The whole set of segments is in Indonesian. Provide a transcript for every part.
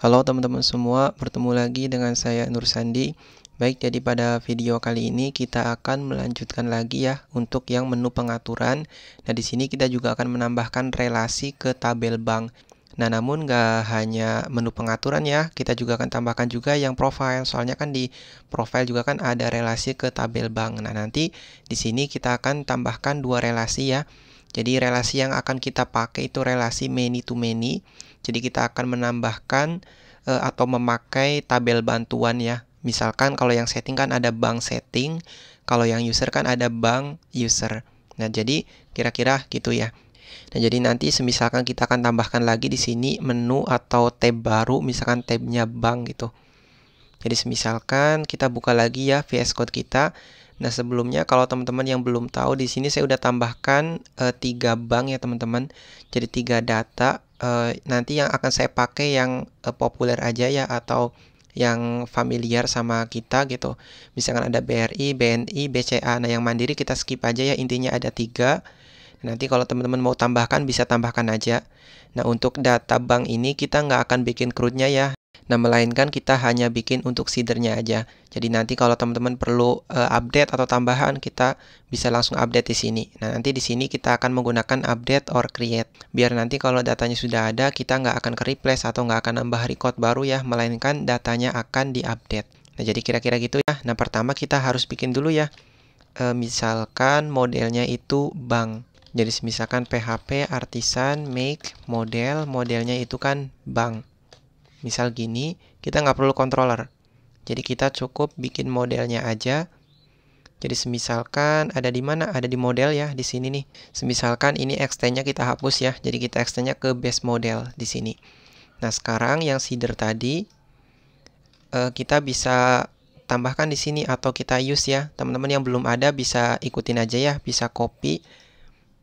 Halo teman-teman semua, bertemu lagi dengan saya Nur Sandi. Baik, jadi pada video kali ini kita akan melanjutkan lagi ya untuk yang menu pengaturan. Nah, di sini kita juga akan menambahkan relasi ke tabel bank. Nah, namun nggak hanya menu pengaturan ya, kita juga akan tambahkan juga yang profile. Soalnya kan di profile juga kan ada relasi ke tabel bank. Nah, nanti di sini kita akan tambahkan dua relasi ya. Jadi relasi yang akan kita pakai itu relasi many to many. Jadi kita akan menambahkan atau memakai tabel bantuan ya. Misalkan kalau yang setting kan ada bank setting, kalau yang user kan ada bank user. Nah, jadi kira-kira gitu ya. Nah, jadi nanti misalkan kita akan tambahkan lagi di sini menu atau tab baru, misalkan tabnya bank gitu. Jadi misalkan kita buka lagi ya VS Code kita. Nah, sebelumnya kalau teman-teman yang belum tahu, di sini saya udah tambahkan 3 bank ya teman-teman. Jadi 3 data. Nanti yang akan saya pakai yang populer aja ya, atau yang familiar sama kita gitu. Misalkan ada BRI, BNI, BCA. Nah, yang mandiri kita skip aja ya, intinya ada 3. Nanti kalau teman-teman mau tambahkan bisa tambahkan aja. Nah, untuk data bank ini kita nggak akan bikin CRUD-nya ya. Nah, melainkan kita hanya bikin untuk seedernya aja. Jadi nanti kalau teman-teman perlu update atau tambahan, kita bisa langsung update di sini. Nah, nanti di sini kita akan menggunakan update or create. Biar nanti kalau datanya sudah ada, kita nggak akan ke-replace atau nggak akan nambah record baru ya, melainkan datanya akan diupdate. Nah, jadi kira-kira gitu ya. Nah, pertama kita harus bikin dulu ya. Misalkan modelnya itu bank. Jadi misalkan PHP artisan make modelnya itu kan bank. Misal gini, kita nggak perlu controller. Jadi kita cukup bikin modelnya aja. Jadi semisalkan ada di mana? Ada di model ya, di sini nih. Semisalkan ini extend-nya kita hapus ya. Jadi kita extend-nya ke base model di sini. Nah, sekarang yang seeder tadi kita bisa tambahkan di sini atau kita use ya. Teman-teman yang belum ada bisa ikutin aja ya, bisa copy.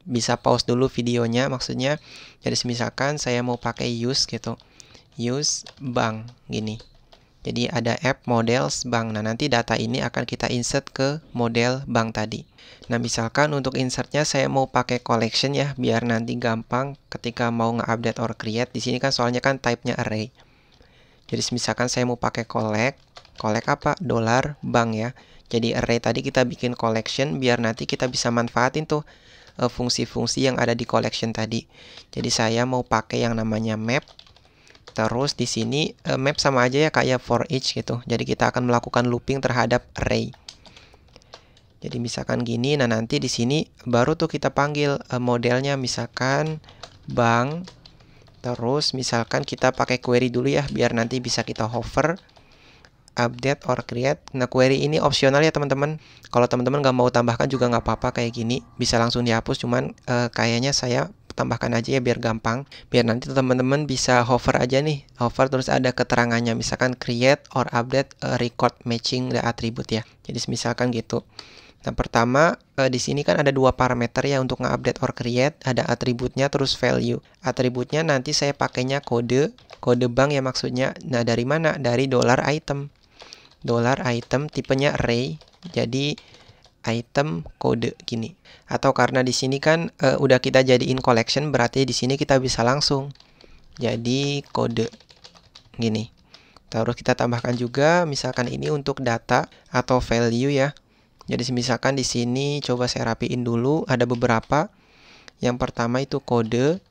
Bisa pause dulu videonya maksudnya. Jadi misalkan saya mau pakai use gitu. Use bank gini. Jadi ada app models bank. Nah, nanti data ini akan kita insert ke model bank tadi. Nah, misalkan untuk insertnya saya mau pakai collection ya, biar nanti gampang ketika mau nge-update or create. Di sini kan soalnya kan type-nya array. Jadi misalkan saya mau pakai collect apa? Dollar bank ya. Jadi array tadi kita bikin collection biar nanti kita bisa manfaatin tuh fungsi-fungsi yang ada di collection tadi. Jadi saya mau pakai yang namanya map. Terus di sini map sama aja ya kayak for each gitu. Jadi kita akan melakukan looping terhadap array. Jadi misalkan gini, nah nanti di sini baru tuh kita panggil modelnya misalkan bank. Terus misalkan kita pakai query dulu ya biar nanti bisa kita hover update or create. Nah, query ini opsional ya teman-teman. Kalau teman-teman nggak mau tambahkan juga nggak apa-apa kayak gini. Bisa langsung dihapus, cuman kayaknya saya tambahkan aja ya biar gampang. Biar nanti teman-teman bisa hover aja nih. Hover terus ada keterangannya. Misalkan create or update record matching the attribute ya. Jadi misalkan gitu. Nah, pertama di sini kan ada 2 parameter ya untuk nge-update or create, ada atributnya terus value. Atributnya nanti saya pakainya kode bank ya maksudnya. Nah, dari mana? Dari $item. $item tipenya array. Jadi item kode gini. Atau karena di sini kan udah kita jadiin collection, berarti di sini kita bisa langsung jadi kode gini. Terus kita tambahkan juga misalkan ini untuk data atau value ya. Jadi misalkan di sini coba saya rapiin dulu, ada beberapa. Yang pertama itu kode.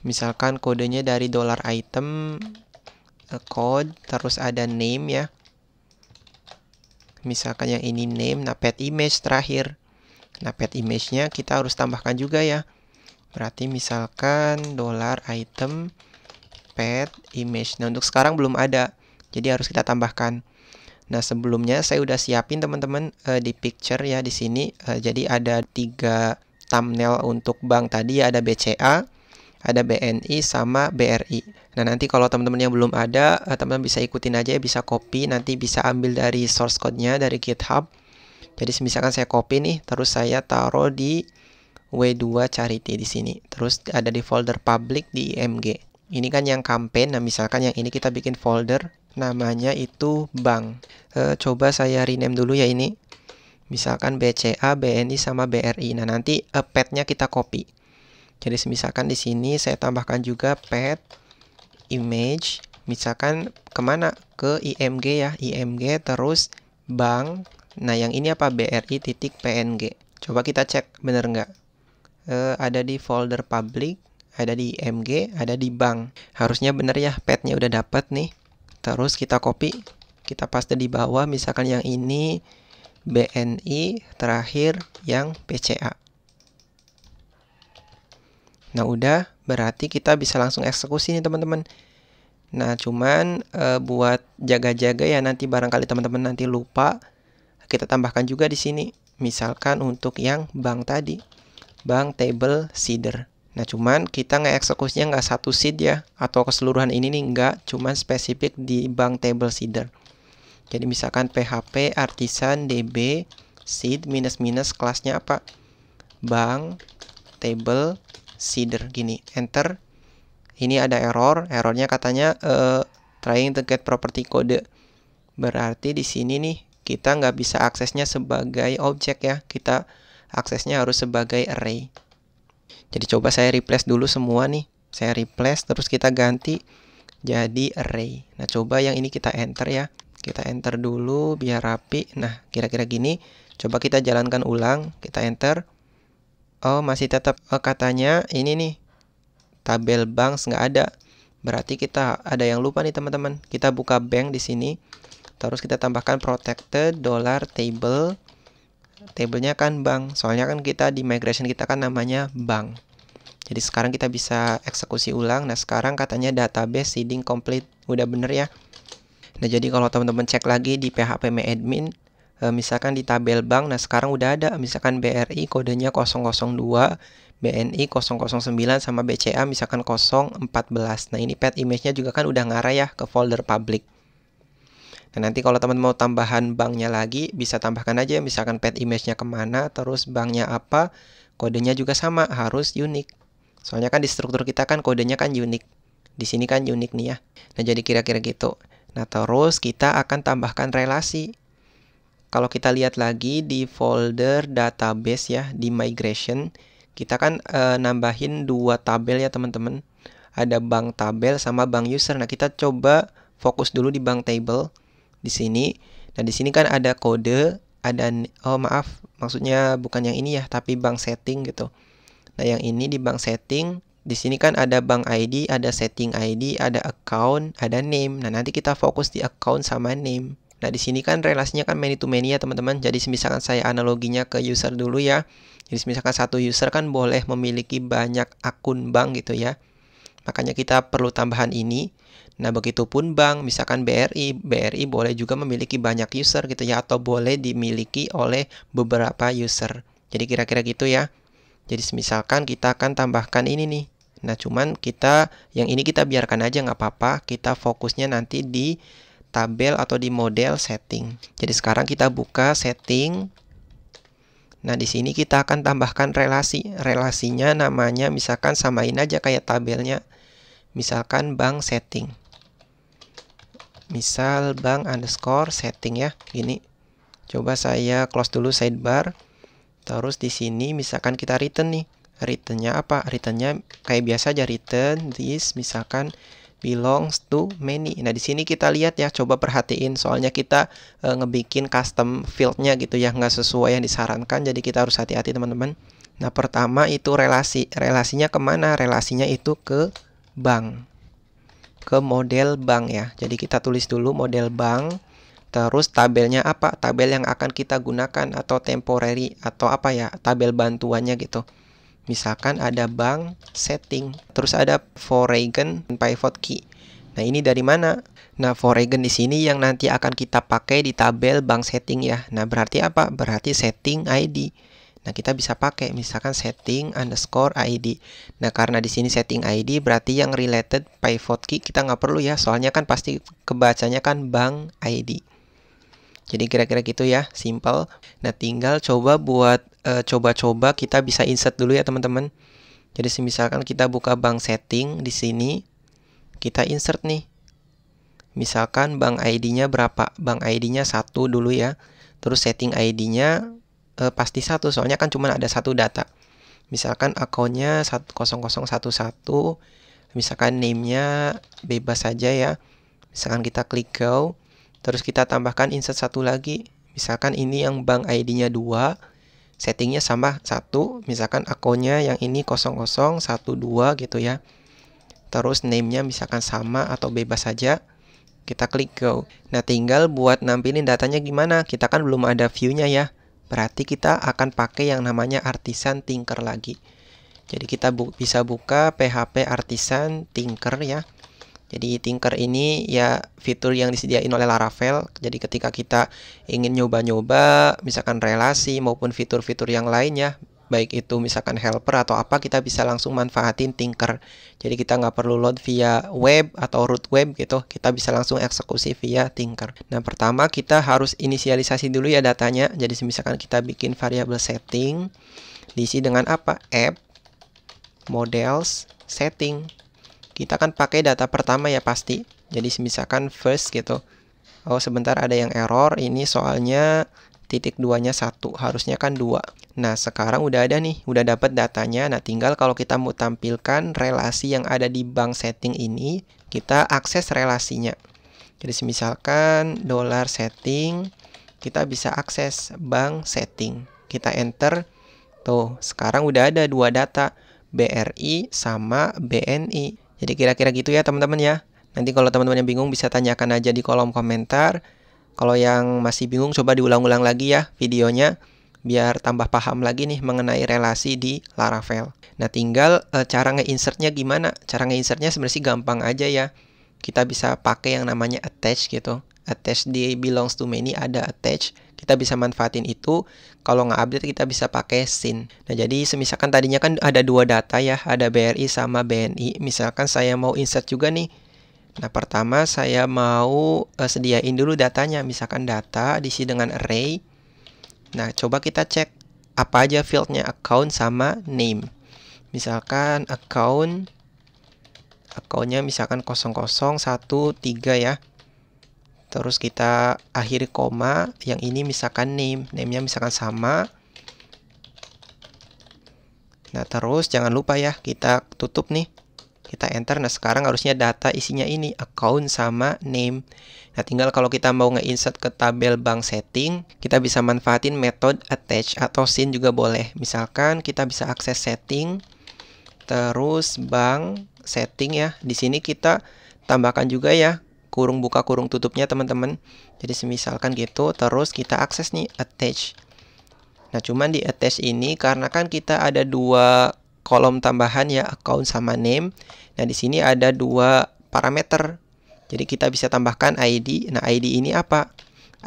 Misalkan kodenya dari $item code, terus ada name ya. Misalkan yang ini name, nah pet image terakhir. Nah, pet image-nya kita harus tambahkan juga ya. Berarti misalkan $item pet image. Nah, untuk sekarang belum ada. Jadi harus kita tambahkan. Nah, sebelumnya saya udah siapin teman-teman di picture ya di sini. Jadi ada 3 thumbnail untuk bank tadi ya, ada BCA, ada BNI sama BRI. Nah, nanti kalau teman-teman yang belum ada, teman-teman bisa ikutin aja ya, bisa copy, nanti bisa ambil dari source code-nya dari GitHub. Jadi misalkan saya copy nih, terus saya taruh di W2 Charity di sini. Terus ada di folder public di IMG. Ini kan yang campaign. Nah, misalkan yang ini kita bikin folder namanya itu bank. Coba saya rename dulu ya ini. Misalkan BCA, BNI sama BRI. Nah, nanti pet-nya kita copy. Jadi misalkan di sini saya tambahkan juga pet image Misalkan kemana? Ke IMG ya, IMG terus bank. Nah yang ini apa? BRI.png. Coba kita cek bener nggak? Ada di folder public, ada di IMG, ada di bank. Harusnya bener ya, pathnya udah dapat nih. Terus kita copy, kita paste di bawah. Misalkan yang ini BNI, terakhir yang PCA. Nah udah, berarti kita bisa langsung eksekusi nih teman-teman. Nah cuman buat jaga-jaga ya, nanti barangkali teman-teman nanti lupa, kita tambahkan juga di sini. Misalkan untuk yang bank tadi, bank table seeder. Nah cuman kita nge-eksekusinya nggak satu seed ya, atau keseluruhan ini nih nggak, cuman spesifik di bank table seeder. Jadi misalkan PHP artisan DB seed minus kelasnya apa? Bank table seeder, gini, enter. Ini ada errornya katanya trying to get property code. Berarti di sini nih kita nggak bisa aksesnya sebagai objek ya, kita aksesnya harus sebagai array. Jadi coba saya replace dulu semua nih, saya replace terus kita ganti jadi array. Nah coba yang ini kita enter ya, kita enter dulu biar rapi. Nah kira-kira gini, coba kita jalankan ulang, kita enter. Oh masih tetap katanya ini nih tabel bank nggak ada. Berarti kita ada yang lupa nih teman-teman. Kita buka bank di sini. Terus kita tambahkan protected $table. Tabelnya kan bank. Soalnya kan kita di migration kita kan namanya bank. Jadi sekarang kita bisa eksekusi ulang. Nah sekarang katanya database seeding complete. Udah bener ya. Nah jadi kalau teman-teman cek lagi di PHP admin, misalkan di tabel bank, nah sekarang udah ada, misalkan BRI kodenya 002, BNI 009 sama BCA misalkan 014. Nah ini path image-nya juga kan udah ngarah ya ke folder public. Nah nanti kalau teman mau tambahan banknya lagi, bisa tambahkan aja misalkan path image-nya kemana, terus banknya apa, kodenya juga sama, harus unik. Soalnya kan di struktur kita kan kodenya kan unik. Di sini kan unik nih ya. Nah jadi kira-kira gitu. Nah terus kita akan tambahkan relasi. Kalau kita lihat lagi di folder database ya, di migration, kita kan nambahin 2 tabel ya teman-teman. Ada bank tabel sama bank user. Nah kita coba fokus dulu di bank table di sini. Nah di sini kan ada kode, ada maksudnya bukan yang ini ya, tapi bank setting gitu. Nah yang ini di bank setting, di sini kan ada bank ID, ada setting ID, ada account, ada name. Nah nanti kita fokus di account sama name. Nah, di sini kan relasinya kan many to many ya, teman-teman. Jadi, misalkan saya analoginya ke user dulu ya. Jadi, misalkan satu user kan boleh memiliki banyak akun bank gitu ya. Makanya kita perlu tambahan ini. Nah, begitupun bank, misalkan BRI boleh juga memiliki banyak user gitu ya, atau boleh dimiliki oleh beberapa user. Jadi, kira-kira gitu ya. Jadi, misalkan kita akan tambahkan ini nih. Nah, cuman yang ini kita biarkan aja nggak apa-apa. Kita fokusnya nanti di tabel atau di model setting. Jadi sekarang kita buka setting. Nah, di sini kita akan tambahkan relasi. Relasinya namanya misalkan samain aja kayak tabelnya. Misalkan bank setting. Misal bank underscore setting ya. Gini. Coba saya close dulu sidebar. Terus di sini misalkan kita return nih. Returnnya apa? Returnnya kayak biasa aja, return this misalkan belongs to many. Nah di sini kita lihat ya, coba perhatiin soalnya kita ngebikin custom fieldnya gitu ya, nggak sesuai yang disarankan, jadi kita harus hati-hati teman-teman. Nah pertama itu relasinya kemana? Relasinya itu ke bank, ke model bank ya. Jadi kita tulis dulu model bank, terus tabelnya apa? Tabel yang akan kita gunakan atau temporary atau apa ya, tabel bantuannya gitu. Misalkan ada bank setting, terus ada foreign pivot key. Nah, ini dari mana? Nah, foreign di sini yang nanti akan kita pakai di tabel bank setting ya. Nah, berarti apa? Berarti setting ID. Nah, kita bisa pakai misalkan setting underscore ID. Nah, karena di sini setting ID berarti yang related pivot key kita nggak perlu ya. Soalnya kan pasti kebacanya kan bank ID. Jadi kira-kira gitu ya, simple. Nah, tinggal coba buat coba-coba kita bisa insert dulu ya teman-teman. Jadi misalkan kita buka bank setting di sini, kita insert nih. Misalkan bank ID-nya berapa? Bank ID-nya 1 dulu ya. Terus setting ID-nya pasti 1, soalnya kan cuma ada 1 data. Misalkan akunnya 10011, misalkan name-nya bebas saja ya. Misalkan kita klik go, terus kita tambahkan insert satu lagi. Misalkan ini yang bank ID-nya 2, settingnya sama 1, misalkan akunnya yang ini 0012 gitu ya. Terus name-nya misalkan sama atau bebas saja. Kita klik go. Nah, tinggal buat nampilin datanya gimana. Kita kan belum ada view-nya ya. Berarti kita akan pakai yang namanya Artisan Tinker lagi. Jadi kita bisa buka PHP Artisan Tinker ya. Jadi Tinker ini ya fitur yang disediain oleh Laravel. Jadi ketika kita ingin nyoba-nyoba misalkan relasi maupun fitur-fitur yang lainnya, baik itu misalkan helper atau apa, kita bisa langsung manfaatin Tinker. Jadi kita nggak perlu load via web atau root web gitu, kita bisa langsung eksekusi via Tinker. Nah, pertama kita harus inisialisasi dulu ya datanya. Jadi misalkan kita bikin variabel setting, diisi dengan apa? App, models, setting. Kita kan pakai data pertama ya pasti. Jadi misalkan first gitu. Oh, sebentar ada yang error. Ini soalnya titik 2-nya 1. Harusnya kan 2. Nah, sekarang udah ada nih. Udah dapat datanya. Nah, tinggal kalau kita mau tampilkan relasi yang ada di bank setting ini, kita akses relasinya. Jadi misalkan $setting, kita bisa akses bank setting. Kita enter. Tuh, sekarang udah ada 2 data. BRI sama BNI. Jadi kira-kira gitu ya teman-teman ya. Nanti kalau teman-teman yang bingung bisa tanyakan aja di kolom komentar. Kalau yang masih bingung coba diulang-ulang lagi ya videonya. Biar tambah paham lagi nih mengenai relasi di Laravel. Nah, tinggal cara nge-insertnya gimana. Cara nge-insertnya sebenarnya sih gampang aja ya. Kita bisa pakai yang namanya attach gitu. Attach di belongs to many ada attach. Kita bisa manfaatin itu. Kalau nge-update kita bisa pakai sin. Nah, jadi misalkan tadinya kan ada 2 data ya, ada BRI sama BNI. Misalkan saya mau insert juga nih. Nah, pertama saya mau sediain dulu datanya. Misalkan data diisi dengan array. Nah, coba kita cek apa aja fieldnya, account sama name. Misalkan accountnya misalkan 0013 ya. Terus kita akhiri koma, yang ini misalkan name-nya misalkan sama. Nah, terus jangan lupa ya, kita tutup nih. Kita enter. Nah, sekarang harusnya data isinya ini, account sama name. Nah, tinggal kalau kita mau nge-insert ke tabel bank setting, kita bisa manfaatin metode attach atau sin juga boleh. Misalkan kita bisa akses setting, terus bank setting ya. Di sini kita tambahkan juga ya kurung buka kurung tutupnya teman-teman. Jadi misalkan gitu, terus kita akses nih attach. Nah, cuman di attach ini karena kan kita ada 2 kolom tambahan ya, account sama name. Nah, di sini ada 2 parameter. Jadi kita bisa tambahkan ID. Nah, ID ini apa?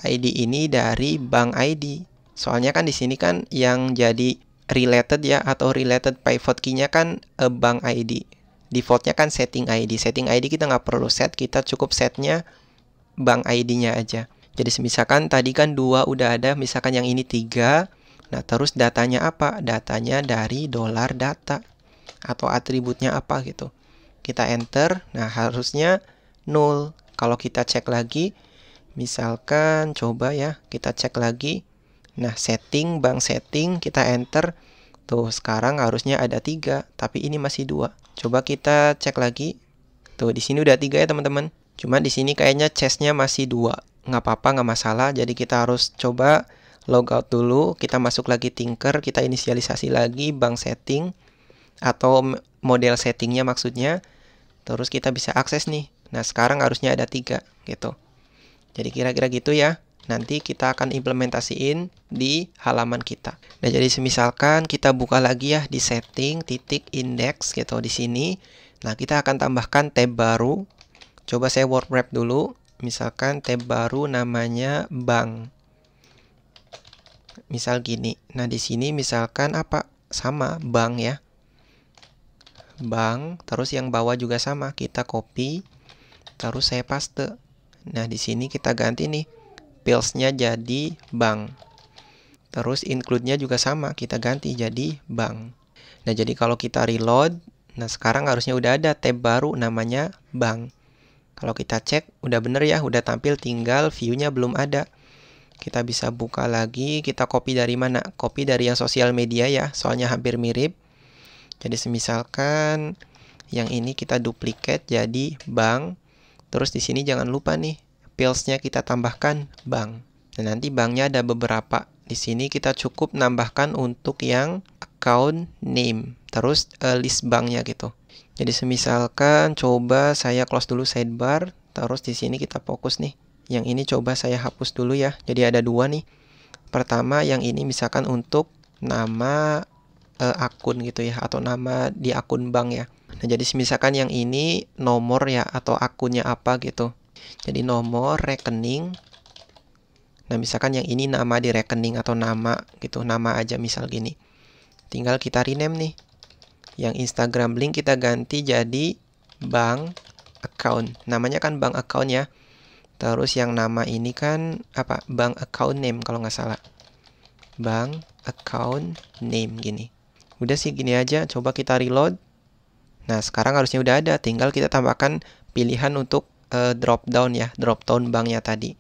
ID ini dari bank ID. Soalnya kan di sini kan yang jadi related ya atau related pivot key-nya kan bank ID. Defaultnya kan setting ID. Setting ID kita nggak perlu set, kita cukup setnya bank ID-nya aja. Jadi misalkan tadi kan 2 udah ada, misalkan yang ini 3. Nah, terus datanya apa? Datanya dari $data atau atributnya apa gitu. Kita enter. Nah, harusnya 0. Kalau kita cek lagi, misalkan coba ya, kita cek lagi. Nah, setting, bank setting, kita enter. Tuh, sekarang harusnya ada 3, tapi ini masih 2. Coba kita cek lagi. Tuh, di sini udah 3 ya teman-teman. Cuma di sini kayaknya chestnya masih 2. Nggak apa-apa, nggak masalah. Jadi kita harus coba logout dulu. Kita masuk lagi Tinker. Kita inisialisasi lagi bank setting. Atau model settingnya maksudnya. Terus kita bisa akses nih. Nah, sekarang harusnya ada 3 gitu. Jadi kira-kira gitu ya. Nanti kita akan implementasiin di halaman kita. Nah, jadi misalkan kita buka lagi ya di setting titik index gitu di sini. Nah, kita akan tambahkan tab baru. Coba saya word wrap dulu. Misalkan tab baru namanya bank. Misal gini. Nah, di sini misalkan apa? Sama bank ya. Bank, terus yang bawah juga sama. Kita copy, terus saya paste. Nah, di sini kita ganti nih. Fields-nya jadi bank. Terus include-nya juga sama, kita ganti jadi bank. Nah, jadi kalau kita reload, nah sekarang harusnya udah ada tab baru namanya bank. Kalau kita cek, udah bener ya, udah tampil, tinggal view-nya belum ada. Kita bisa buka lagi, kita copy dari mana? Copy dari yang sosial media ya, soalnya hampir mirip. Jadi misalkan yang ini kita duplicate jadi bank. Terus di sini jangan lupa nih, fields-nya kita tambahkan bank. Dan nanti banknya ada beberapa. Di sini kita cukup nambahkan untuk yang account name, terus list banknya gitu. Jadi semisalkan coba saya close dulu sidebar, terus di sini kita fokus nih. Yang ini coba saya hapus dulu ya. Jadi ada dua nih. Pertama yang ini misalkan untuk nama akun gitu ya, atau nama di akun bank ya. Nah, jadi misalkan yang ini nomor ya, atau akunnya apa gitu. Jadi nomor rekening. Nah, misalkan yang ini nama di rekening atau nama gitu, nama aja misal gini. Tinggal kita rename nih. Yang Instagram link kita ganti jadi bank account. Namanya kan bank account ya. Terus yang nama ini kan apa? Bank account name kalau nggak salah. Bank account name gini. Udah sih gini aja, coba kita reload. Nah, sekarang harusnya udah ada, tinggal kita tambahkan pilihan untuk drop down ya, drop down banknya tadi.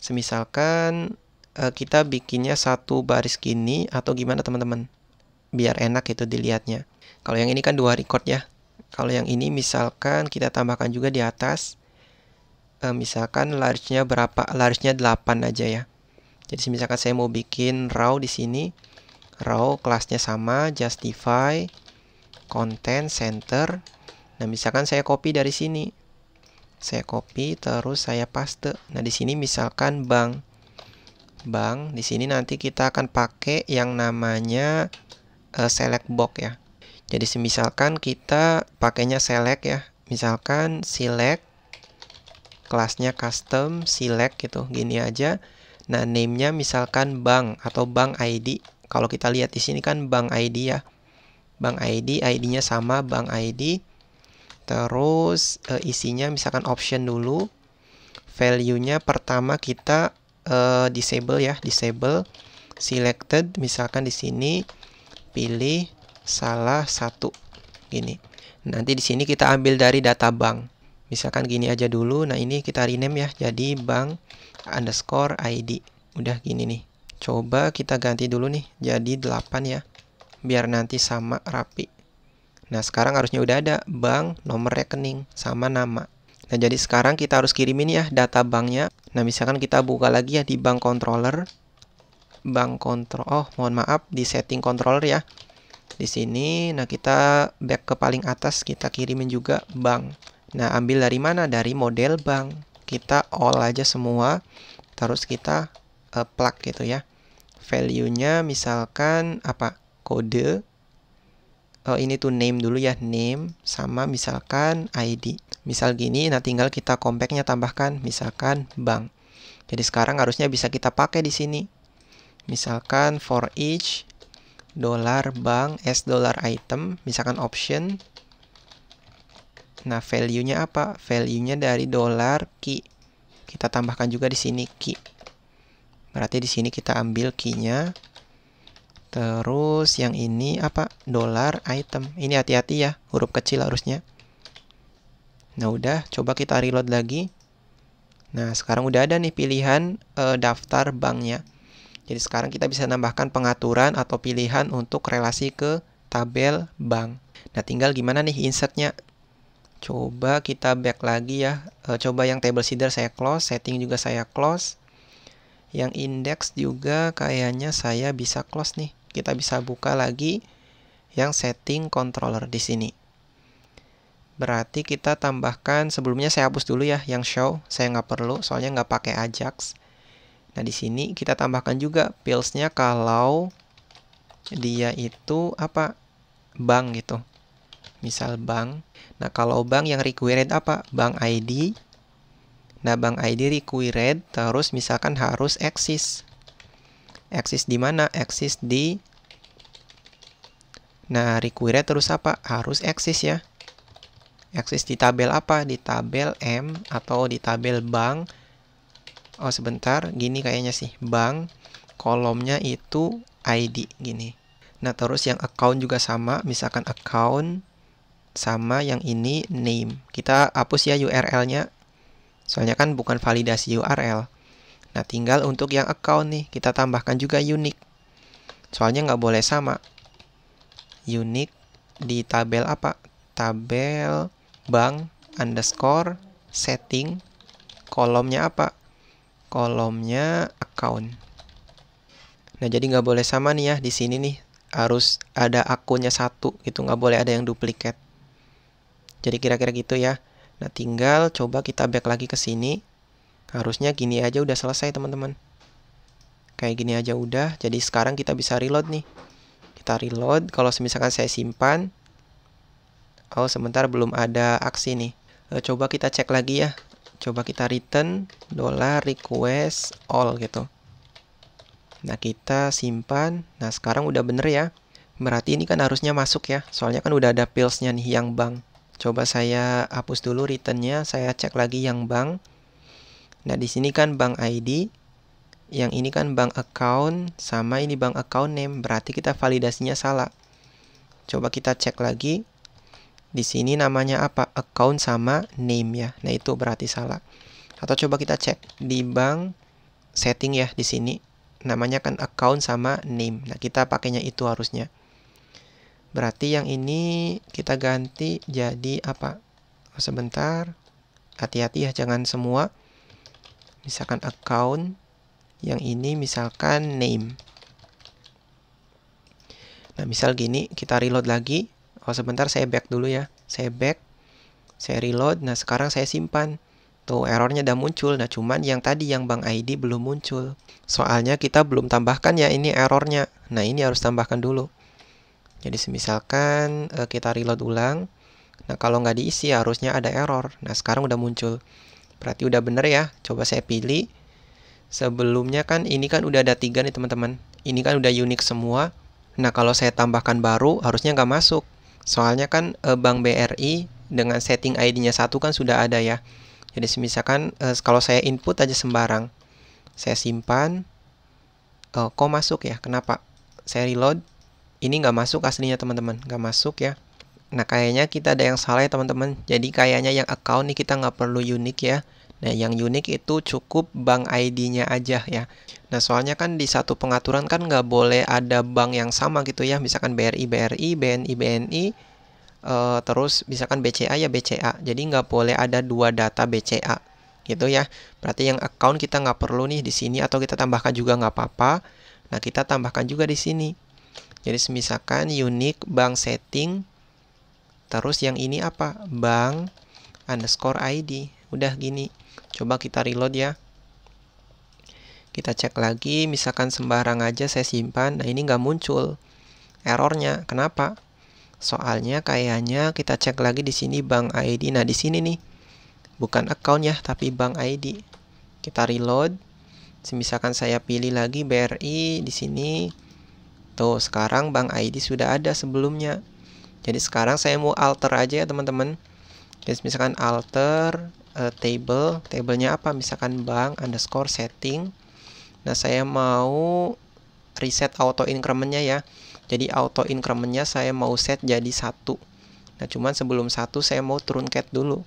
Semisalkan kita bikinnya satu baris gini atau gimana teman-teman? Biar enak itu dilihatnya. Kalau yang ini kan 2 record ya. Kalau yang ini misalkan kita tambahkan juga di atas. Misalkan large-nya berapa? Large-nya 8 aja ya. Jadi misalkan saya mau bikin raw di sini. Raw kelasnya sama, justify, content, center. Nah, misalkan saya copy dari sini. Saya copy terus saya paste. Nah, di sini misalkan bank. Bank, di sini nanti kita akan pakai yang namanya select box ya. Jadi misalkan kita pakainya select ya. Misalkan select, kelasnya custom, select gitu. Gini aja. Nah, name-nya misalkan bank atau bank ID. Kalau kita lihat di sini kan bank ID ya. Bank ID, ID-nya sama bank ID. Terus isinya misalkan option dulu. Value-nya pertama kita disable ya, disable. Selected, misalkan di sini pilih salah satu gini. Nanti di sini kita ambil dari data bank. Misalkan gini aja dulu. Nah, ini kita rename ya, jadi bank underscore ID. Udah gini nih. Coba kita ganti dulu nih, jadi 8 ya. Biar nanti sama rapi. Nah, sekarang harusnya udah ada bank, nomor rekening, sama nama. Nah, jadi sekarang kita harus kirimin ya data banknya. Nah, misalkan kita buka lagi ya di bank controller. Bank control, oh mohon maaf, di setting controller ya. Di sini, nah kita back ke paling atas, kita kirimin juga bank. Nah, ambil dari mana? Dari model bank. Kita all aja semua, terus kita plug gitu ya. Value-nya misalkan apa? Kode. Oh, ini tuh name dulu ya, name sama misalkan ID. Misal gini, nah tinggal kita compactnya tambahkan, misalkan bank. Jadi sekarang harusnya bisa kita pakai di sini. Misalkan for each dollar bank as dollar item, misalkan option. Nah, value-nya apa? Value-nya dari dollar key. Kita tambahkan juga di sini key. Berarti di sini kita ambil key-nya. Terus yang ini apa? Dollar item. Ini hati-hati ya, huruf kecil harusnya. Nah, udah, coba kita reload lagi. Nah, sekarang udah ada nih pilihan daftar banknya. Jadi sekarang kita bisa nambahkan pengaturan atau pilihan untuk relasi ke tabel bank. Nah, tinggal gimana nih insertnya. Coba kita back lagi ya. Coba yang table seeder saya close, setting juga saya close. Yang index juga kayaknya saya bisa close nih. Kita bisa buka lagi yang setting controller di sini. Berarti kita tambahkan, sebelumnya saya hapus dulu ya yang show. Saya nggak perlu, soalnya nggak pakai Ajax. Nah, di sini kita tambahkan juga fields-nya kalau dia itu apa? Bank gitu. Misal bank. Nah, kalau bank yang required apa? Bank ID. Nah, bank ID required terus misalkan harus eksis. Eksis di mana? Eksis di. Nah, required terus apa? Harus eksis ya. Eksis di tabel apa? Di tabel M atau di tabel bank. Oh, sebentar, gini kayaknya sih. Bank, kolomnya itu ID, gini. Nah, terus yang account juga sama. Misalkan account, sama yang ini name. Kita hapus ya URL-nya. Soalnya kan bukan validasi URL. Nah, tinggal untuk yang account nih, kita tambahkan juga unique. Soalnya nggak boleh sama. Unique di tabel apa? Tabel bank underscore setting, kolomnya apa? Kolomnya account. Nah, jadi nggak boleh sama nih ya, di sini nih harus ada akunnya satu gitu, nggak boleh ada yang duplikat. Jadi kira-kira gitu ya. Nah, tinggal coba kita back lagi ke sini. Harusnya gini aja udah selesai teman-teman. Kayak gini aja udah. Jadi sekarang kita bisa reload nih. Kita reload. Kalau misalkan saya simpan, oh sebentar belum ada aksi nih. Coba kita cek lagi ya. Coba kita return $request all gitu. Nah, kita simpan. Nah, sekarang udah bener ya. Berarti ini kan harusnya masuk ya. Soalnya kan udah ada pills-nya nih yang bank. Coba saya hapus dulu return-nya. Saya cek lagi yang bank. Nah, di sini kan bank ID. Yang ini kan bank account. Sama ini bank account name. Berarti kita validasinya salah. Coba kita cek lagi. Di sini namanya apa? Account sama name ya. Nah, itu berarti salah. Atau coba kita cek di bank setting ya di sini. Namanya kan account sama name. Nah, kita pakainya itu harusnya. Berarti yang ini kita ganti jadi apa? Oh, sebentar. Hati-hati ya, jangan semua. Misalkan account. Yang ini misalkan name. Nah, misal gini, kita reload lagi. Oh, sebentar saya back dulu ya. Saya back. Saya reload. Nah, sekarang saya simpan. Tuh, errornya udah muncul. Nah, cuman yang tadi yang bank ID belum muncul. Soalnya kita belum tambahkan ya ini errornya. Nah, ini harus tambahkan dulu. Jadi, misalkan kita reload ulang. Nah, kalau nggak diisi harusnya ada error. Nah, sekarang udah muncul. Berarti udah bener ya. Coba saya pilih. Sebelumnya kan ini kan udah ada 3 nih teman-teman. Ini kan udah unik semua. Nah, kalau saya tambahkan baru harusnya nggak masuk. Soalnya kan Bank BRI dengan setting ID-nya 1 kan sudah ada ya. Jadi misalkan kalau saya input aja sembarang, saya simpan, kok masuk ya? Kenapa? Saya reload, ini nggak masuk aslinya teman-teman, nggak masuk ya. Nah, kayaknya kita ada yang salah ya teman-teman. Jadi kayaknya yang account nih kita nggak perlu unik ya. Nah, yang unik itu cukup bank ID-nya aja ya. Nah, soalnya kan di satu pengaturan kan nggak boleh ada bank yang sama gitu ya. Misalkan BRI, BNI, BNI, terus misalkan BCA ya BCA. Jadi nggak boleh ada 2 data BCA gitu ya. Berarti yang account kita nggak perlu nih di sini, atau kita tambahkan juga nggak apa-apa. Nah, kita tambahkan juga di sini. Jadi misalkan unique bank setting, terus yang ini apa? Bank underscore ID. Udah gini. Coba kita reload ya. Kita cek lagi, misalkan sembarang aja saya simpan. Nah, ini nggak muncul errornya. Kenapa? Soalnya kayaknya kita cek lagi di sini bank ID. Nah, di sini nih bukan account ya, tapi bank ID. Kita reload. Misalkan saya pilih lagi BRI di sini. Tuh, sekarang bank ID sudah ada sebelumnya. Jadi sekarang saya mau alter aja ya, teman-teman. Jadi misalkan alter table. Tablenya apa? Misalkan bank underscore setting. Nah, saya mau reset auto incrementnya ya. Jadi auto incrementnya saya mau set jadi 1. Nah, cuman sebelum 1 saya mau truncat dulu.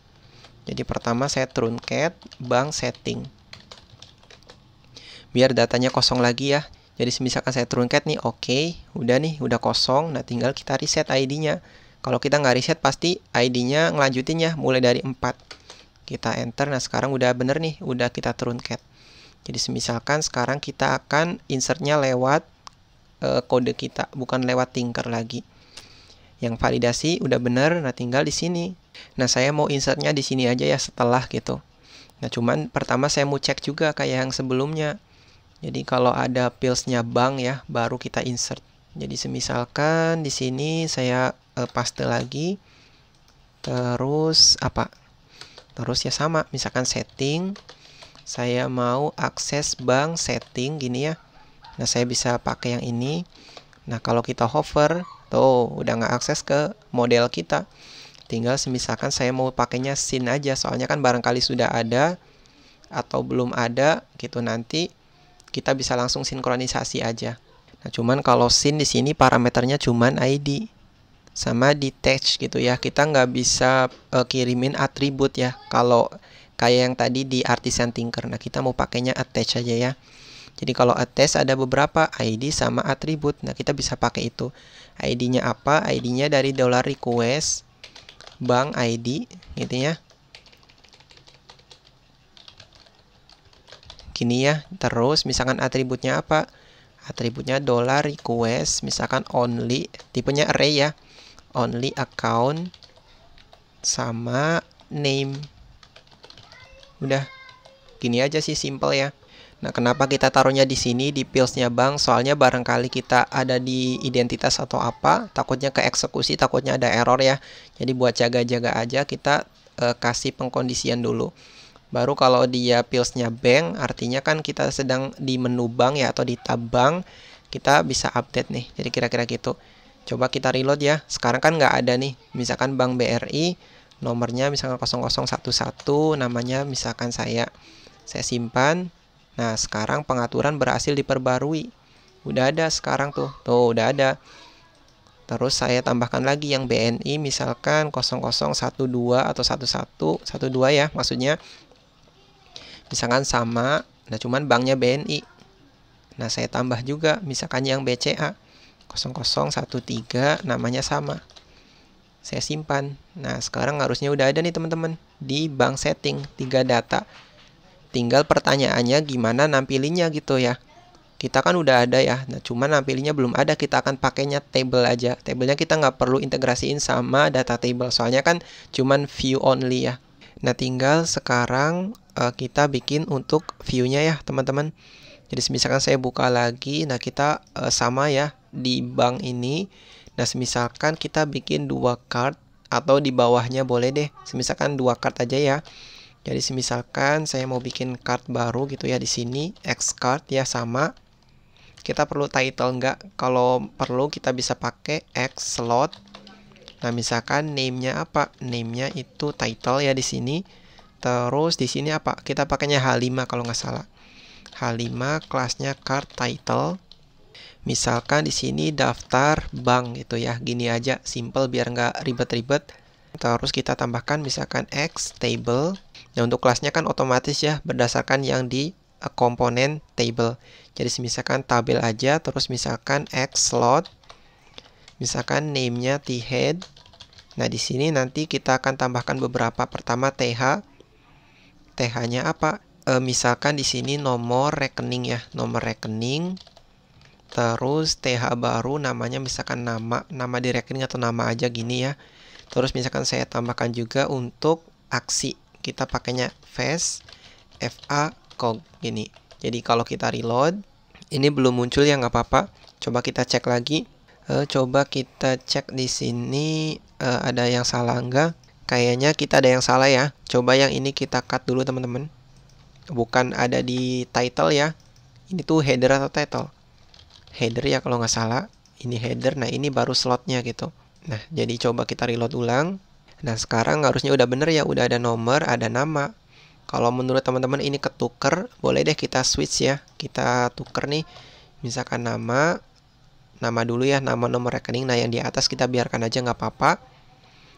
Jadi pertama saya truncat bank setting. Biar datanya kosong lagi ya. Jadi misalkan saya truncat nih, oke, udah nih, udah kosong. Nah, tinggal kita reset ID-nya. Kalau kita nggak reset pasti ID-nya ngelanjutin ya, mulai dari 4. Kita enter. Nah, sekarang udah bener nih, udah kita truncat. Jadi misalkan sekarang kita akan insertnya lewat kode kita, bukan lewat tinker lagi. Yang validasi udah bener, nah tinggal di sini. Nah, saya mau insertnya di sini aja ya setelah gitu. Nah, cuman pertama saya mau cek juga kayak yang sebelumnya. Jadi kalau ada pills-nya bank ya, baru kita insert. Jadi misalkan di sini saya paste lagi. Terus apa? Terus ya sama, misalkan setting. Saya mau akses bank setting gini ya. Nah, saya bisa pakai yang ini. Nah, kalau kita hover, tuh udah nggak akses ke model kita. Tinggal misalkan saya mau pakainya scene aja, soalnya kan barangkali sudah ada atau belum ada gitu, nanti kita bisa langsung sinkronisasi aja. Nah, cuman kalau scene di sini parameternya cuman ID sama detach gitu ya. Kita nggak bisa kirimin atribut ya. Kalau kayak yang tadi di Artisan Tinker. Nah, kita mau pakainya attach aja ya. Jadi kalau attach ada beberapa ID sama atribut. Nah, kita bisa pakai itu. ID-nya apa? ID-nya dari $request bank ID gitu ya. Gini ya. Terus misalkan atributnya apa? Atributnya $request, misalkan only, tipenya array ya. Only account sama name. Udah. Gini aja sih, simple ya. Nah, kenapa kita taruhnya di sini di fields-nya bank? Soalnya barangkali kita ada di identitas atau apa, takutnya ke eksekusi, takutnya ada error ya. Jadi buat jaga-jaga aja kita kasih pengkondisian dulu. Baru kalau dia fields-nya bank, artinya kan kita sedang di menu bank ya, atau di tab bank, kita bisa update nih. Jadi kira-kira gitu. Coba kita reload ya. Sekarang kan nggak ada nih. Misalkan Bank BRI, nomornya misalkan 0011, namanya misalkan saya simpan. Nah, sekarang pengaturan berhasil diperbarui. Udah ada sekarang tuh. Tuh, udah ada. Terus saya tambahkan lagi yang BNI misalkan 0012 atau 1112 ya, maksudnya. Misalkan sama, nah cuman banknya BNI. Nah, saya tambah juga misalkan yang BCA 0013, namanya sama. Saya simpan. Nah, sekarang harusnya udah ada nih teman-teman di bank setting 3 data. Tinggal pertanyaannya gimana nampilinnya gitu ya. Kita kan udah ada ya. Nah, cuman nampilinnya belum ada. Kita akan pakainya table aja. Tabelnya kita nggak perlu integrasiin sama data table. Soalnya kan cuman view only ya. Nah, tinggal sekarang kita bikin untuk view-nya ya teman-teman. Jadi misalkan saya buka lagi. Nah, kita sama ya di bank ini. Nah, misalkan kita bikin 2 card. Atau di bawahnya boleh deh. Misalkan 2 card aja ya. Jadi misalkan saya mau bikin card baru gitu ya di sini, X card ya sama. Kita perlu title enggak? Kalau perlu kita bisa pakai X slot. Nah, misalkan name-nya apa? Name-nya itu title ya di sini. Terus di sini apa? Kita pakainya H5 kalau nggak salah. H5 kelasnya card title. Misalkan di sini daftar bank gitu ya. Gini aja, simple biar nggak ribet-ribet. Terus kita tambahkan misalkan X table. Nah, untuk kelasnya kan otomatis ya berdasarkan yang di komponen table. Jadi misalkan tabel aja, terus misalkan X slot, misalkan name-nya T-head. Nah, di sini nanti kita akan tambahkan beberapa. Pertama TH. TH-nya apa? Misalkan di sini nomor rekening ya, nomor rekening. Terus TH baru namanya misalkan nama di rekening atau nama aja gini ya. Terus misalkan saya tambahkan juga untuk aksi. Kita pakainya face FA cog gini. Jadi kalau kita reload, ini belum muncul ya, nggak apa-apa. Coba kita cek lagi. Coba kita cek di sini ada yang salah nggak? Kayaknya kita ada yang salah ya. Coba yang ini kita cut dulu teman-teman. Bukan ada di title ya. Ini tuh header atau title? Header ya kalau nggak salah. Ini header. Nah, ini baru slotnya gitu. Nah, jadi coba kita reload ulang. Nah, sekarang harusnya udah bener ya, udah ada nomor, ada nama. Kalau menurut teman-teman ini ketuker, boleh deh kita switch ya. Kita tuker nih, misalkan nama dulu ya, nama nomor rekening. Nah, yang di atas kita biarkan aja nggak apa-apa.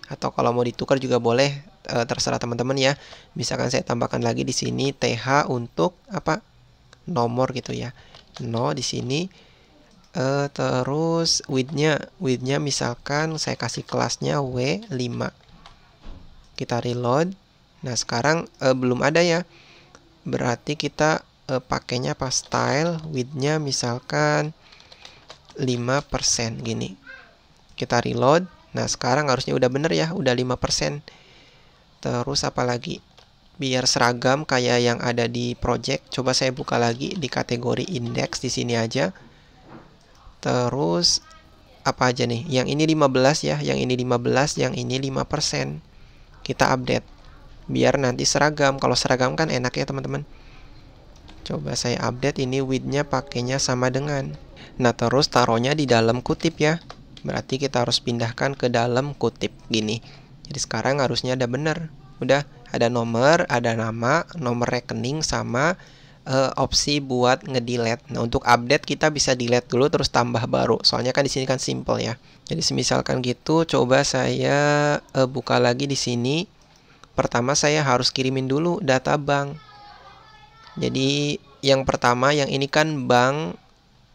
Atau kalau mau ditukar juga boleh, terserah teman-teman ya. Misalkan saya tambahkan lagi di sini TH untuk apa? Nomor gitu ya. No di sini. Terus width-nya misalkan saya kasih kelasnya W5. Kita reload. Nah, sekarang belum ada ya. Berarti kita pakainya apa? Style width-nya misalkan 5% gini. Kita reload. Nah, sekarang harusnya udah bener ya, udah 5%. Terus apa lagi? Biar seragam kayak yang ada di project, coba saya buka lagi di kategori index di sini aja. Terus apa aja nih? Yang ini 15 ya, yang ini 15, yang ini 5%. Kita update biar nanti seragam. Kalau seragam kan enak ya teman-teman. Coba saya update, ini width-nya pakainya sama dengan. Nah, terus taruhnya di dalam kutip ya. Berarti kita harus pindahkan ke dalam kutip gini. Jadi sekarang harusnya ada benar. Udah ada nomor, ada nama, nomor rekening sama opsi buat ngedelete. Nah, untuk update kita bisa delete dulu terus tambah baru. Soalnya kan di sini kan simple ya. Jadi semisalkan gitu, coba saya buka lagi di sini. Pertama saya harus kirimin dulu data bank. Jadi yang pertama, yang ini kan bank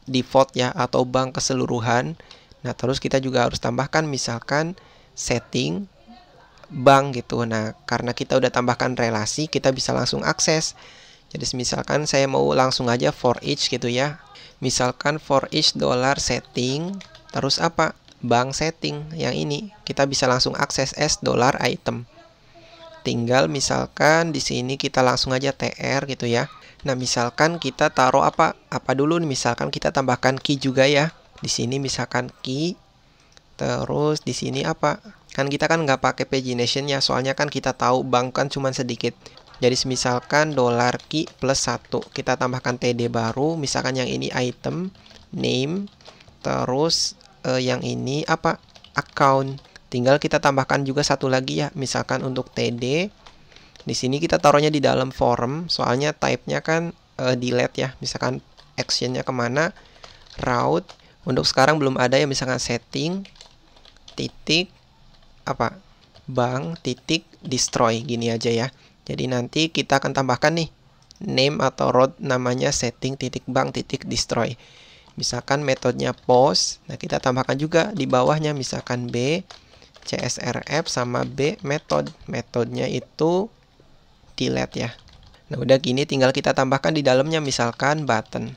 default ya, atau bank keseluruhan. Nah, terus kita juga harus tambahkan misalkan setting bank gitu. Nah, karena kita udah tambahkan relasi, kita bisa langsung akses. Jadi misalkan saya mau langsung aja for each gitu ya. Misalkan for each dollar setting, terus apa? Bank setting yang ini. Kita bisa langsung akses as dollar item. Tinggal misalkan di sini kita langsung aja TR gitu ya. Nah, misalkan kita taruh apa dulu nih? Misalkan kita tambahkan key juga ya. Di sini misalkan key. Terus di sini apa? Kan kita kan nggak pakai pagination ya, soalnya kan kita tahu bank kan cuma sedikit. Jadi misalkan dollar key plus 1, kita tambahkan TD baru, misalkan yang ini item, name, terus yang ini apa? Account. Tinggal kita tambahkan juga satu lagi ya, misalkan untuk TD. Di sini kita taruhnya di dalam form, soalnya type-nya kan delete ya. Misalkan action-nya kemana? Route. Untuk sekarang belum ada ya, misalkan setting, titik, apa? Bank, titik, destroy. Gini aja ya. Jadi nanti kita akan tambahkan nih, name atau route namanya setting, titik, bank, titik, destroy. Misalkan metodenya post. Nah, kita tambahkan juga di bawahnya, misalkan B, CSRF sama B method. Metodenya itu delete ya. Nah, udah gini tinggal kita tambahkan di dalamnya misalkan button.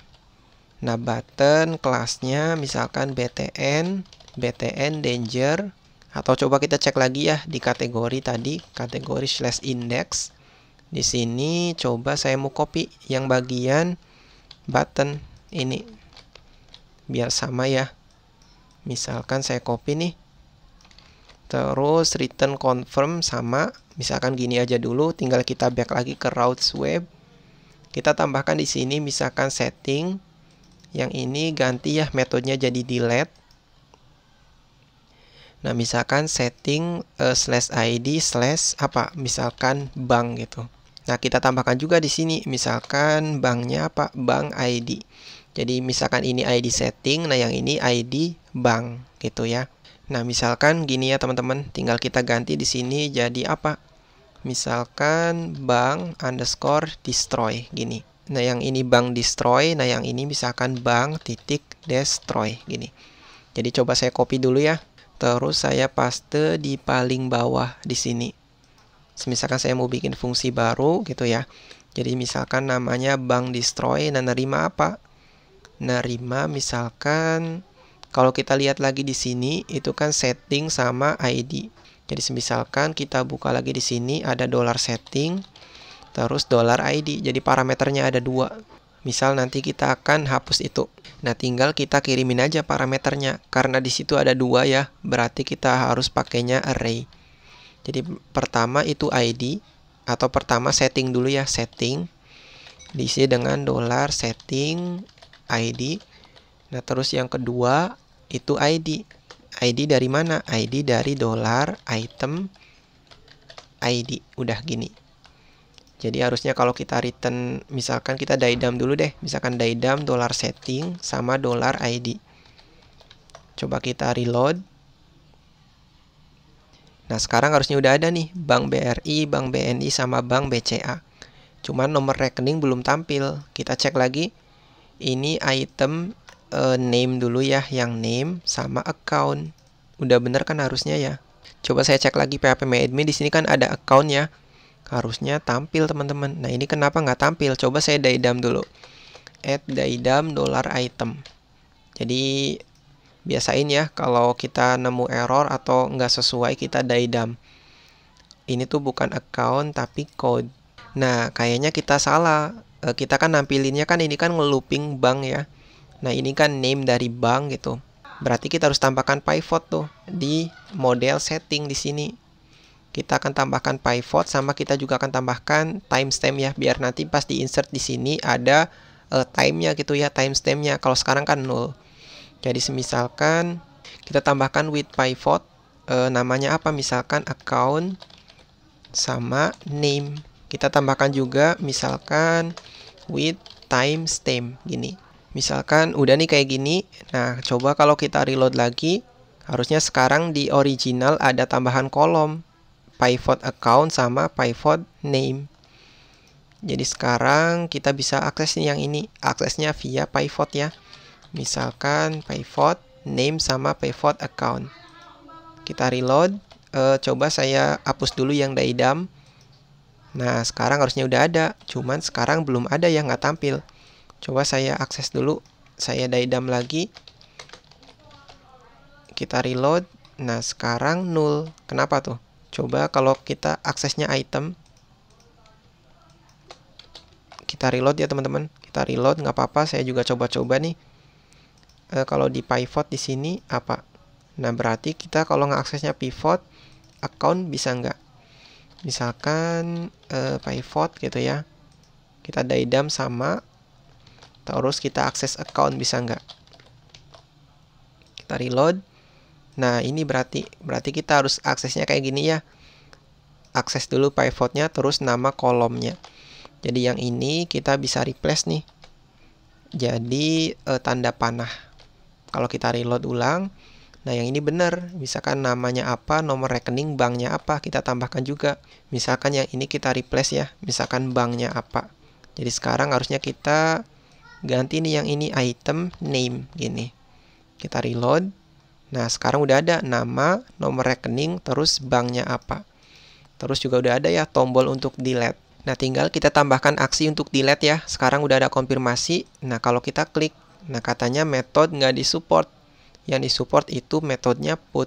Nah, button kelasnya misalkan BTN danger, atau coba kita cek lagi ya di kategori tadi, kategori /index. Di sini coba saya mau copy yang bagian button ini. Biar sama ya. Misalkan saya copy nih. Terus return confirm sama, misalkan gini aja dulu, tinggal kita back lagi ke routes web. Kita tambahkan di sini misalkan setting. Yang ini ganti ya metodenya jadi delete. Nah, misalkan setting /id/ apa? Misalkan bank gitu. Nah, kita tambahkan juga di sini misalkan banknya apa? Bank ID. Jadi misalkan ini ID setting, nah yang ini ID bank gitu ya. Nah, misalkan gini ya teman-teman, tinggal kita ganti di sini jadi apa? Misalkan bank underscore destroy gini. Nah, yang ini bank destroy, nah yang ini misalkan bank titik destroy gini. Jadi coba saya copy dulu ya. Terus saya paste di paling bawah di sini. Misalkan saya mau bikin fungsi baru gitu ya. Jadi misalkan namanya bank destroy, nah nerima apa? Nerima misalkan kalau kita lihat lagi di sini itu kan setting sama ID. Jadi misalkan kita buka lagi di sini ada dollar setting terus dollar ID. Jadi parameternya ada 2. Misal nanti kita akan hapus itu. Nah, tinggal kita kirimin aja parameternya. Karena di situ ada 2 ya, berarti kita harus pakainya array. Jadi pertama itu ID, atau pertama setting dulu ya, setting. Diisi dengan dollar setting ID. Nah, terus yang kedua itu ID. ID dari mana? ID dari dollar item ID. Udah gini. Jadi harusnya kalau kita return, misalkan kita daidam dulu deh. Misalkan daidam dollar setting sama dollar ID. Coba kita reload. Nah, sekarang harusnya udah ada nih Bank BRI, Bank BNI, sama Bank BCA. Cuman nomor rekening belum tampil. Kita cek lagi. Ini item name dulu ya, yang name sama account. Udah bener kan harusnya ya. Coba saya cek lagi phpMyAdmin. Di sini kan ada account ya. Harusnya tampil teman-teman. Nah, ini kenapa nggak tampil? Coba saya daidam dulu. Add daidam dollar item. Jadi biasain ya kalau kita nemu error atau nggak sesuai kita daidam. Ini tuh bukan account tapi code. Nah, kayaknya kita salah. Kita kan nampilinnya kan ini kan ngelooping bank ya. Nah, ini kan name dari bank gitu. Berarti kita harus tambahkan pivot tuh di model setting di sini. Kita akan tambahkan pivot sama kita juga akan tambahkan timestamp ya, biar nanti pas di insert di sini ada time-nya gitu ya, timestamp-nya. Kalau sekarang kan 0. Jadi misalkan kita tambahkan with pivot, namanya apa? Misalkan account sama name. Kita tambahkan juga misalkan with timestamp gini. Misalkan udah nih kayak gini. Nah, coba kalau kita reload lagi, harusnya sekarang di original ada tambahan kolom pivot account sama pivot name. Jadi sekarang kita bisa akses nih yang ini, aksesnya via pivot ya. Misalkan pivot name sama pivot account. Kita reload. Coba saya hapus dulu yang daidam. Nah, sekarang harusnya udah ada, cuman sekarang belum ada yang nggak tampil. Coba saya akses dulu, saya daidam lagi. Kita reload. Nah, sekarang 0. Kenapa tuh? Coba kalau kita aksesnya item. Kita reload ya teman-teman. Kita reload, nggak apa-apa. Saya juga coba-coba nih. Kalau di pivot di sini apa? Nah, berarti kita kalau nggak aksesnya pivot, account bisa nggak? Misalkan pivot gitu ya. Kita daidam sama. Terus kita akses account bisa nggak? Kita reload. Nah, ini berarti kita harus aksesnya kayak gini ya. Akses dulu pivotnya, terus nama kolomnya. Jadi yang ini kita bisa replace nih. Jadi tanda panah. Kalau kita reload ulang, nah yang ini benar. Misalkan namanya apa, nomor rekening banknya apa, kita tambahkan juga. Misalkan yang ini kita replace ya. Misalkan banknya apa. Jadi sekarang harusnya kita ganti nih yang ini item name gini. Kita reload. Nah, sekarang udah ada nama, nomor rekening, terus banknya apa. Terus juga udah ada ya tombol untuk delete. Nah, tinggal kita tambahkan aksi untuk delete ya. Sekarang udah ada konfirmasi. Nah, kalau kita klik, nah katanya metode nggak disupport. Yang disupport itu metodenya put.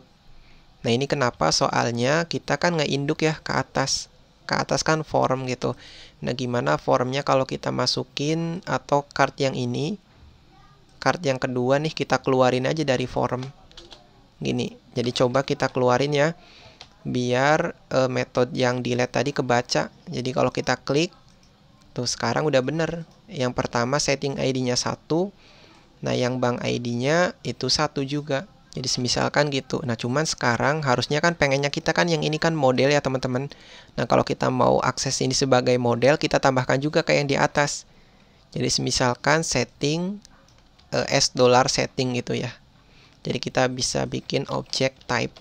Nah, ini kenapa? Soalnya kita kan nggak induk ya ke atas. Ke atas kan form gitu. Nah, gimana formnya kalau kita masukin atau card yang ini. Card yang kedua nih kita keluarin aja dari form. Gini, jadi coba kita keluarin ya, biar metode yang delete tadi kebaca. Jadi kalau kita klik, tuh sekarang udah bener. Yang pertama setting ID-nya 1, nah yang bank ID-nya itu 1 juga. Jadi misalkan gitu. Nah cuman sekarang harusnya kan pengennya kita kan yang ini kan model ya teman-teman. Nah kalau kita mau akses ini sebagai model, kita tambahkan juga kayak yang di atas. Jadi misalkan setting $, setting gitu ya. Jadi kita bisa bikin object type.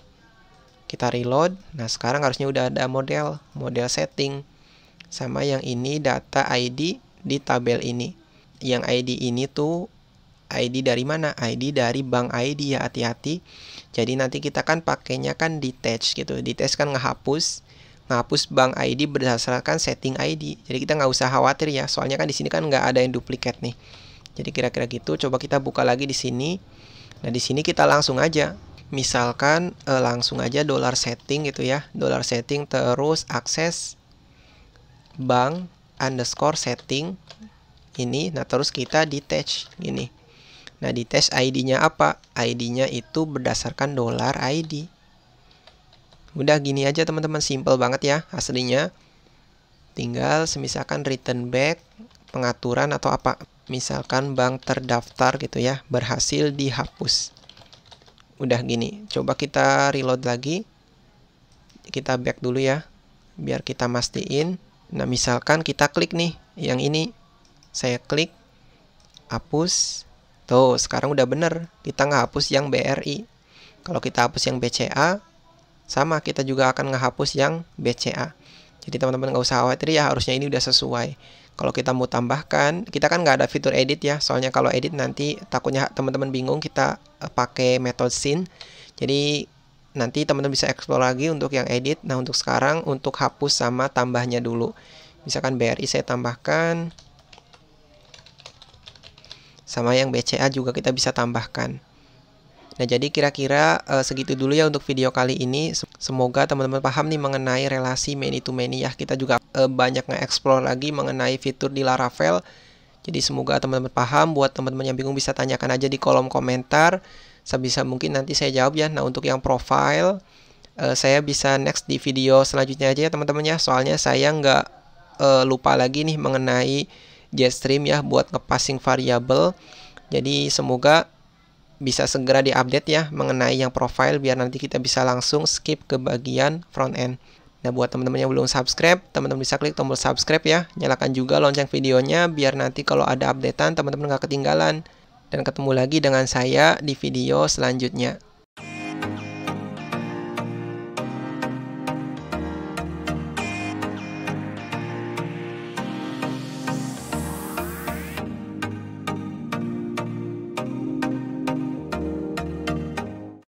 Kita reload. Nah, sekarang harusnya udah ada model setting. Sama yang ini data ID di tabel ini. Yang ID ini tuh ID dari mana? ID dari bank ID ya, hati-hati. Jadi nanti kita kan pakainya kan detach gitu. Detach kan ngehapus bank ID berdasarkan setting ID. Jadi kita nggak usah khawatir ya. Soalnya kan di sini kan nggak ada yang duplicate nih. Jadi kira-kira gitu. Coba kita buka lagi di sini. Nah, di sini kita langsung aja. Misalkan langsung aja $setting gitu ya. $setting terus akses bank _setting ini. Nah, terus kita detach gini. Nah, detach ID-nya apa? ID-nya itu berdasarkan $ID. Udah gini aja teman-teman, simple banget ya aslinya. Tinggal misalkan return back, pengaturan atau apa. Misalkan bank terdaftar gitu ya, berhasil dihapus. Udah gini, coba kita reload lagi. Kita back dulu ya, biar kita mastiin. Nah, misalkan kita klik nih, yang ini. Saya klik, hapus. Tuh, sekarang udah bener. Kita ngehapus yang BRI. Kalau kita hapus yang BCA, sama kita juga akan ngehapus yang BCA. Jadi teman-teman nggak usah khawatir ya, harusnya ini udah sesuai. Kalau kita mau tambahkan, kita kan nggak ada fitur edit ya. Soalnya kalau edit nanti takutnya teman-teman bingung, kita pakai metode scene. Jadi nanti teman-teman bisa explore lagi untuk yang edit. Nah, untuk sekarang untuk hapus sama tambahnya dulu. Misalkan BRI saya tambahkan. Sama yang BCA juga kita bisa tambahkan. Nah, jadi kira-kira segitu dulu ya untuk video kali ini. Semoga teman-teman paham nih mengenai relasi many to many ya. Kita juga banyak nge-explore lagi mengenai fitur di Laravel. Jadi semoga teman-teman paham. Buat teman-teman yang bingung bisa tanyakan aja di kolom komentar. Sebisa mungkin nanti saya jawab ya. Nah, untuk yang profile, saya bisa next di video selanjutnya aja ya teman-teman ya. Soalnya saya nggak lupa lagi nih mengenai Jetstream ya buat nge-passing variabel. Jadi semoga bisa segera diupdate ya mengenai yang profile biar nanti kita bisa langsung skip ke bagian front end. Nah, buat teman-teman yang belum subscribe, teman-teman bisa klik tombol subscribe ya. Nyalakan juga lonceng videonya biar nanti kalau ada updatean teman-teman nggak ketinggalan. Dan ketemu lagi dengan saya di video selanjutnya.